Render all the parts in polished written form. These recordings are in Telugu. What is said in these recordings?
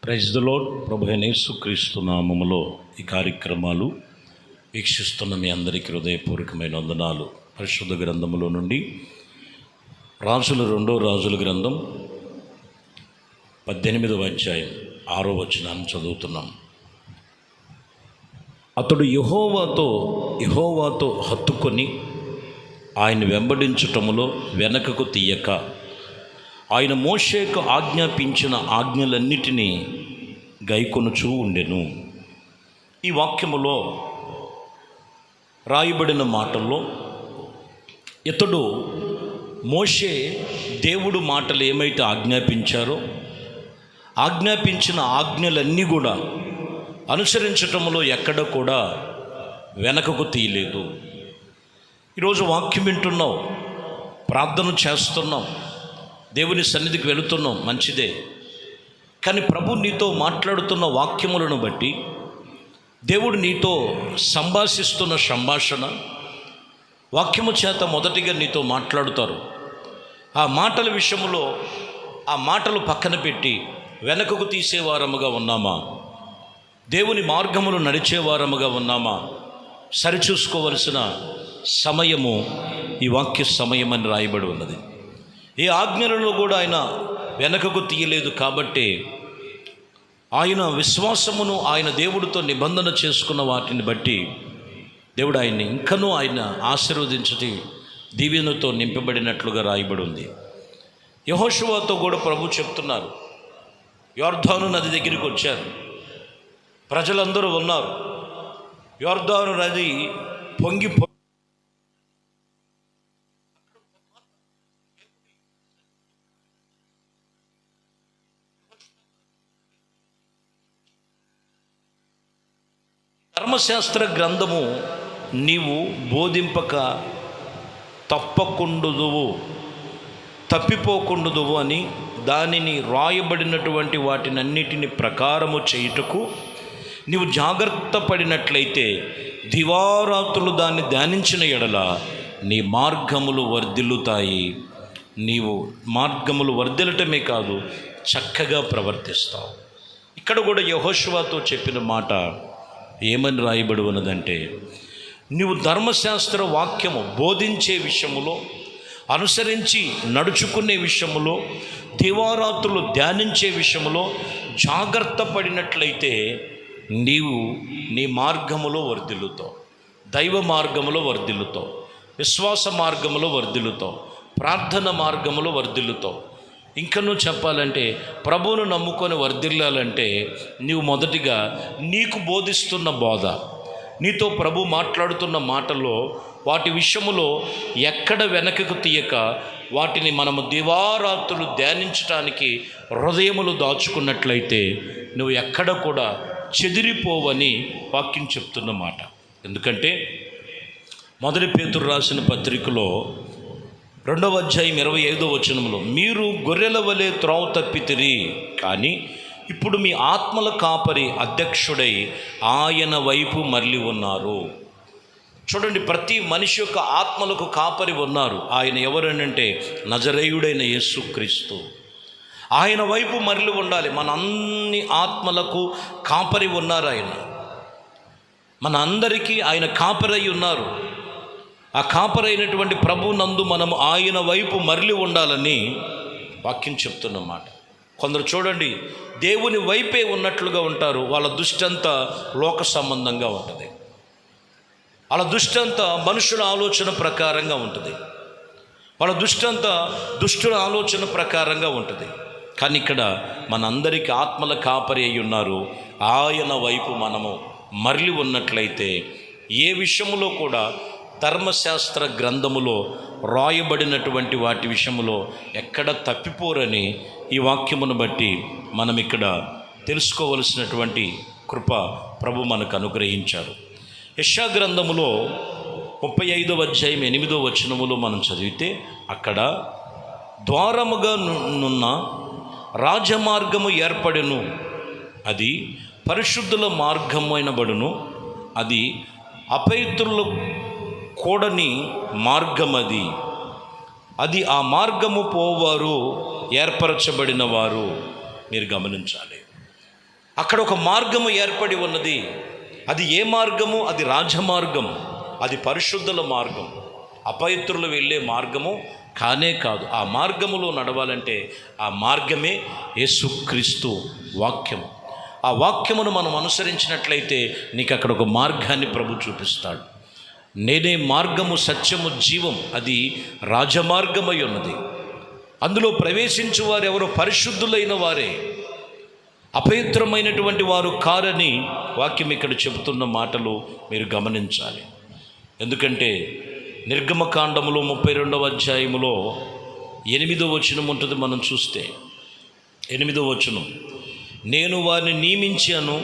Praise the lord. ప్రభు అయిన యేసుక్రీస్తు నామములో ఈ కార్యక్రమాలు వీక్షిస్తున్న మీ అందరికీ హృదయపూర్వకమైన వందనాలు. పరిశుద్ధ గ్రంథములో నుండి రెండో రాజుల గ్రంథం 18వ అధ్యాయం 6వ వచనాన్ని చదువుతున్నాం. అతడు యెహోవాతో హత్తుకొని ఆయన వెంబడించటములో వెనకకు తీయక ఆయన మోషేకు ఆజ్ఞాపించిన ఆజ్ఞలన్నిటినీ గైకొనుచూ ఉండెను. ఈ వాక్యములో రాయబడిన మాటల్లో ఇతడు మోషే దేవుడు మాటలు ఏమైతే ఆజ్ఞాపించారో ఆజ్ఞాపించిన ఆజ్ఞలన్నీ కూడా అనుసరించటంలో ఎక్కడ కూడా వెనకకు తీయలేదు. ఈరోజు వాక్యం వింటున్నావు, ప్రార్థన చేస్తున్నాం, దేవుని సన్నిధికి వెళుతున్నాం, మంచిదే. కానీ ప్రభు నీతో మాట్లాడుతున్న వాక్యములను బట్టి దేవుడు నీతో సంభాషిస్తున్న సంభాషణ వాక్యము చేత మొదటిగా నీతో మాట్లాడుతారు. ఆ మాటల విషయంలో ఆ మాటలు పక్కన పెట్టి వెనకకు తీసేవారముగా ఉన్నామా, దేవుని మార్గములు నడిచేవారముగా ఉన్నామా, సరిచూసుకోవలసిన సమయము ఈ వాక్య సమయం అని రాయబడి ఉన్నది. ఏ ఆజ్ఞలను కూడా ఆయన వెనకకు తీయలేదు. కాబట్టి ఆయన విశ్వాసమును, ఆయన దేవుడితో నిబంధన చేసుకున్న వాటిని బట్టి దేవుడు ఆయన్ని ఇంకనూ ఆయన ఆశీర్వదించి దీవెనతో నింపబడినట్లుగా రాయబడి ఉంది. యెహోషువతో కూడా ప్రభు చెప్తున్నారు, యొర్దాను నది దగ్గరికి వచ్చారు, ప్రజలందరూ ఉన్నారు, యొర్దాను నది పొంగి ధర్మశాస్త్ర గ్రంథము నీవు బోధింపక తప్పిపోకుండుదువు అని దానిని రాయబడినటువంటి వాటినన్నిటిని ప్రకారము చేయుటకు నీవు జాగ్రత్త పడినట్లయితే దివారాత్రులు దాన్ని ధ్యానించిన ఎడల నీ మార్గములు వర్ధిల్లుతాయి. నీవు మార్గములు వర్ధిల్లటమే కాదు, చక్కగా ప్రవర్తిస్తావు. ఇక్కడ కూడా యెహోషువతో చెప్పిన మాట ఏమని రాయబడి ఉన్నదంటే, నీవు ధర్మశాస్త్ర వాక్యము బోధించే విషయములో, అనుసరించి నడుచుకునే విషయములో, దివారాత్రులు ధ్యానించే విషయములో జాగ్రత్త పడినట్లయితే నీవు నీ మార్గములో వర్ధిల్లుతావు, దైవ మార్గములో వర్ధిల్లుతావు, విశ్వాస మార్గములో వర్ధిల్లుతావు, ప్రార్థన మార్గములో వర్ధిల్లుతావు. ఇంకనూ చెప్పాలంటే ప్రభువును నమ్ముకొని వర్ధిల్లాలంటే నీవు మొదటిగా నీకు బోధిస్తున్న బోధ, నీతో ప్రభు మాట్లాడుతున్న మాటల్లో వాటి విషయములో ఎక్కడ వెనకకు తీయక వాటిని మనము దివారాత్రులు ధ్యానించటానికి హృదయములు దాచుకున్నట్లయితే నువ్వు ఎక్కడ కూడా చెదిరిపోవని వాక్యం చెప్తున్న మాట. ఎందుకంటే మొదటి పేతురు రాసిన పత్రికలో 2వ అధ్యాయం 25వ వచనంలో, మీరు గొర్రెల వలె త్రోవ తప్పితిరి, కానీ ఇప్పుడు మీ ఆత్మల కాపరి అధ్యక్షుడై ఆయన వైపు మరలి ఉన్నారు. చూడండి, ప్రతి మనిషి యొక్క ఆత్మలకు కాపరి ఉన్నారు. ఆయన ఎవరనంటే నజరేయుడైన యేసుక్రీస్తు. ఆయన వైపు మరలి ఉండాలి. మన అన్ని ఆత్మలకు కాపరి ఉన్నారు. మన అందరికీ ఆయన కాపరై ఉన్నారు. ఆ కాపరైనటువంటి ప్రభు నందు మనం ఆయన వైపు మరలి ఉండాలని వాక్యం చెప్తున్నమాట. కొందరు చూడండి, దేవుని వైపే ఉన్నట్లుగా ఉంటారు, వాళ్ళ దృష్టి అంతా లోక సంబంధంగా ఉంటుంది, వాళ్ళ దృష్టి అంతా మనుషుల ఆలోచన ప్రకారంగా ఉంటుంది, వాళ్ళ దృష్టి అంతా దుష్టుల ఆలోచన ప్రకారంగా ఉంటుంది. కానీ ఇక్కడ మనందరికీ ఆత్మల కాపరి అయి ఉన్నారు. ఆయన వైపు మనము మరలి ఉన్నట్లయితే ఏ విషయంలో కూడా ధర్మశాస్త్ర గ్రంథములో రాయబడినటువంటి వాటి విషయంలో ఎక్కడ తప్పిపోరని ఈ వాక్యమును బట్టి మనం ఇక్కడ తెలుసుకోవలసినటువంటి కృప ప్రభు మనకు అనుగ్రహించారు. యెషయా గ్రంథములో 35వ అధ్యాయం 8వ వచనములో మనం చదివితే, అక్కడ ద్వారముగా నున్న రాజమార్గము ఏర్పడెను, అది పరిశుద్ధుల మార్గమైన బడును, అది అపవిత్రుల కూడని మార్గం, అది ఆ మార్గము పోవారు ఏర్పరచబడిన వారు. మీరు గమనించాలి, అక్కడ ఒక మార్గము ఏర్పడి ఉన్నది. అది ఏ మార్గము? అది రాజమార్గం, అది పరిశుద్ధుల మార్గం. అపవిత్రులు వెళ్ళే మార్గము కానే కాదు. ఆ మార్గములో నడవాలంటే ఆ మార్గమే యేసుక్రీస్తు వాక్యము. ఆ వాక్యమును మనం అనుసరించినట్లయితే నీకు అక్కడ ఒక మార్గాన్ని ప్రభు చూపిస్తాడు. నేనే మార్గము, సత్యము, జీవం, అది రాజమార్గమై ఉన్నది. అందులో ప్రవేశించు వారు ఎవరో పరిశుద్ధులైన వారే, అపవిత్రమైనటువంటి వారు కారని వాక్యం ఇక్కడ చెబుతున్న మాటలు మీరు గమనించాలి. ఎందుకంటే నిర్గమకాండములో 32వ అధ్యాయములో 8వ వచనం ఉంటుంది. మనం చూస్తే 8వ వచనం, నేను వారిని నియమించాను,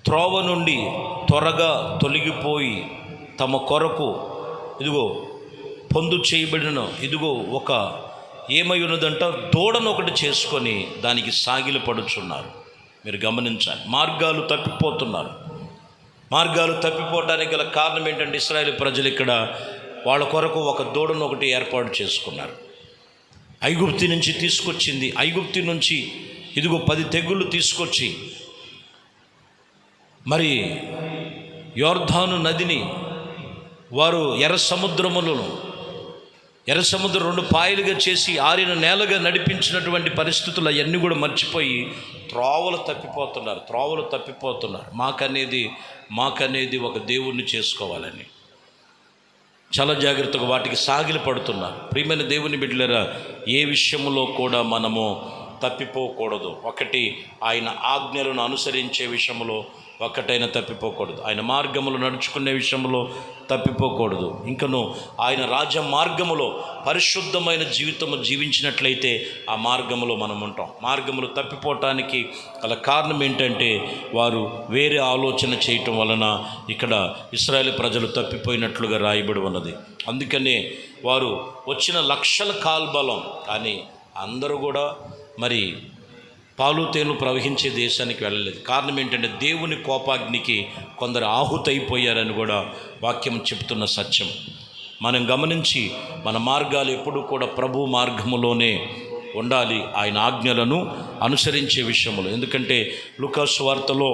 త్రోవ నుండి త్వరగా తొలగిపోయి తమ కొరకు ఇదిగో పొందు చేయబడిన ఇదిగో ఒక ఏమై ఉన్నదంట, దూడను ఒకటి చేసుకొని దానికి సాగిలి పడుచున్నారు. మీరు గమనించాలి, మార్గాలు తప్పిపోతున్నారు. మార్గాలు తప్పిపోవడానికి గల కారణం ఏంటంటే ఇశ్రాయేలు ప్రజలు ఇక్కడ వాళ్ళ కొరకు ఒక దూడను ఒకటి ఏర్పాటు చేసుకున్నారు. ఐగుప్తు నుంచి తీసుకొచ్చింది. ఐగుప్తు నుంచి ఇదిగో 10 తెగుళ్ళు తీసుకొచ్చి మరి యోర్దాను నదిని వారు ఎర్ర సముద్రం 2 పాయలుగా చేసి ఆరిన నేలగా నడిపించినటువంటి పరిస్థితులు అవన్నీ కూడా మర్చిపోయి త్రోవలు తప్పిపోతున్నారు. మాకనేది ఒక దేవుణ్ణి చేసుకోవాలని చాలా జాగ్రత్తగా వాటికి సాగిలి పడుతున్నారు. ప్రియమైన దేవుని బిడ్డలారా, ఏ విషయంలో కూడా మనము తప్పిపోకూడదు. ఒకటి, ఆయన ఆజ్ఞలను అనుసరించే విషయంలో ఒక్కటైనా తప్పిపోకూడదు. ఆయన మార్గములు నడుచుకునే విషయంలో తప్పిపోకూడదు. ఇంకను ఆయన రాజ మార్గములో పరిశుద్ధమైన జీవితము జీవించినట్లయితే ఆ మార్గములో మనం ఉంటాం. మార్గములు తప్పిపోవటానికి గల కారణం ఏంటంటే వారు వేరే ఆలోచన చేయటం వలన ఇక్కడ ఇశ్రాయేలు ప్రజలు తప్పిపోయినట్లుగా రాయబడి ఉన్నది. అందుకనే వారు వచ్చిన లక్షల కాల్బలం, కానీ అందరూ కూడా మరి పాలు తేనెలు ప్రవహించే దేశానికి వెళ్ళలేదు. కారణం ఏంటంటే దేవుని కోపాగ్నికి కొందరు ఆహుతైపోయారని కూడా వాక్యం చెప్తున్న సత్యం. మనం గమనించి మన మార్గాలు ఎప్పుడూ కూడా ప్రభు మార్గములోనే ఉండాలి, ఆయన ఆజ్ఞలను అనుసరించే విషయంలో. ఎందుకంటే లూకా సువార్తలో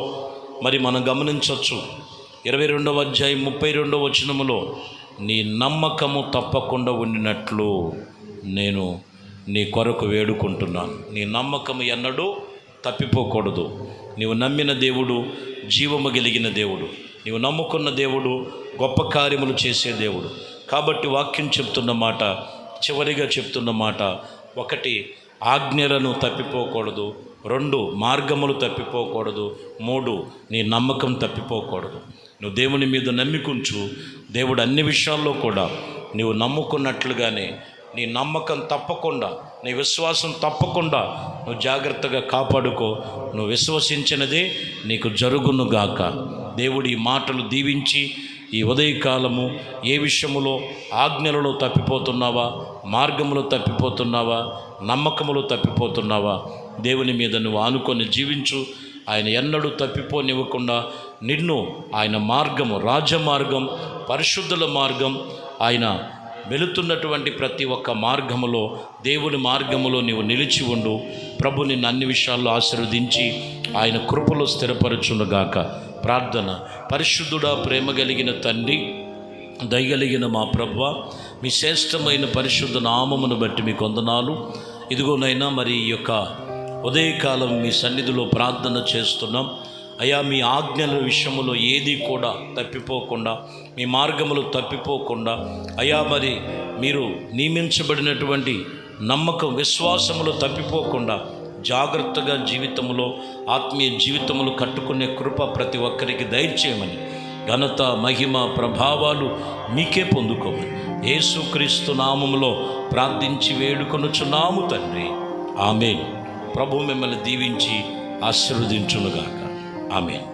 మరి మనం గమనించవచ్చు 22వ అధ్యాయం 32వ వచనములో, నీ నమ్మకము తప్పకుండా ఉండినట్లు నేను నీ కొరకు వేడుకుంటున్నాను. నీ నమ్మకం ఎన్నడూ తప్పిపోకూడదు. నీవు నమ్మిన దేవుడు జీవము కలిగిన దేవుడు, నీవు నమ్ముకున్న దేవుడు గొప్ప కార్యములు చేసే దేవుడు. కాబట్టి వాక్యం చెప్తున్న మాట, చివరిగా చెప్తున్న మాట, 1 ఆజ్ఞలను తప్పిపోకూడదు, 2 మార్గములు తప్పిపోకూడదు, 3 నీ నమ్మకం తప్పిపోకూడదు. నువ్వు దేవుని మీద నమ్మికుంచు. దేవుడు అన్ని విషయాల్లో కూడా నీవు నమ్ముకున్నట్లుగానే నీ నమ్మకం తప్పకుండా, నీ విశ్వాసం తప్పకుండా నువ్వు జాగ్రత్తగా కాపాడుకో. నువ్వు విశ్వసించినదే నీకు జరుగునుగాక. దేవుడి ఈ మాటలు దీవించి ఈ ఉదయకాలము ఏ విషయములో ఆజ్ఞలలో తప్పిపోతున్నావా, మార్గములో తప్పిపోతున్నావా, నమ్మకములో తప్పిపోతున్నావా, దేవుని మీద నువ్వు ఆనుకొని జీవించు. ఆయన ఎన్నడూ తప్పిపోనివ్వకుండా నిన్ను ఆయన మార్గము, రాజమార్గం, పరిశుద్ధుల మార్గం, ఆయన వెళుతున్నటువంటి ప్రతి ఒక్క మార్గములో, దేవుని మార్గములో నీవు నిలిచి ఉండు. ప్రభు నిన్ను అన్ని విషయాల్లో ఆశీర్వదించి ఆయన కృపలో స్థిరపరచునుగాక. ప్రార్థన. పరిశుద్ధుడా, ప్రేమ కలిగిన తండ్రి, దయగలిగిన మా ప్రభువా, మీ శ్రేష్టమైన పరిశుద్ధ నామమును బట్టి మీకు వందనాలు. ఇదిగోనైనా మరి ఈ యొక్క ఉదయకాలం మీ సన్నిధిలో ప్రార్థన చేస్తున్నాం. అయ్యా, మీ ఆజ్ఞల విషయంలో ఏది కూడా తప్పిపోకుండా, మీ మార్గములు తప్పిపోకుండా, అయ్యా మరి మీరు నియమించబడినటువంటి నమ్మకం, విశ్వాసములు తప్పిపోకుండా జాగ్రత్తగా జీవితంలో, ఆత్మీయ జీవితములు కట్టుకునే కృప ప్రతి ఒక్కరికి దయచేయమని, ఘనత, మహిమ, ప్రభావాలు మీకే పొందుకోమని యేసుక్రీస్తు నామములో ప్రార్థించి వేడుకొనుచున్నాము తండ్రి. ఆమేన్. ప్రభు మిమ్మల్ని దీవించి ఆశీర్వదించునుగాక. ఆమేన్.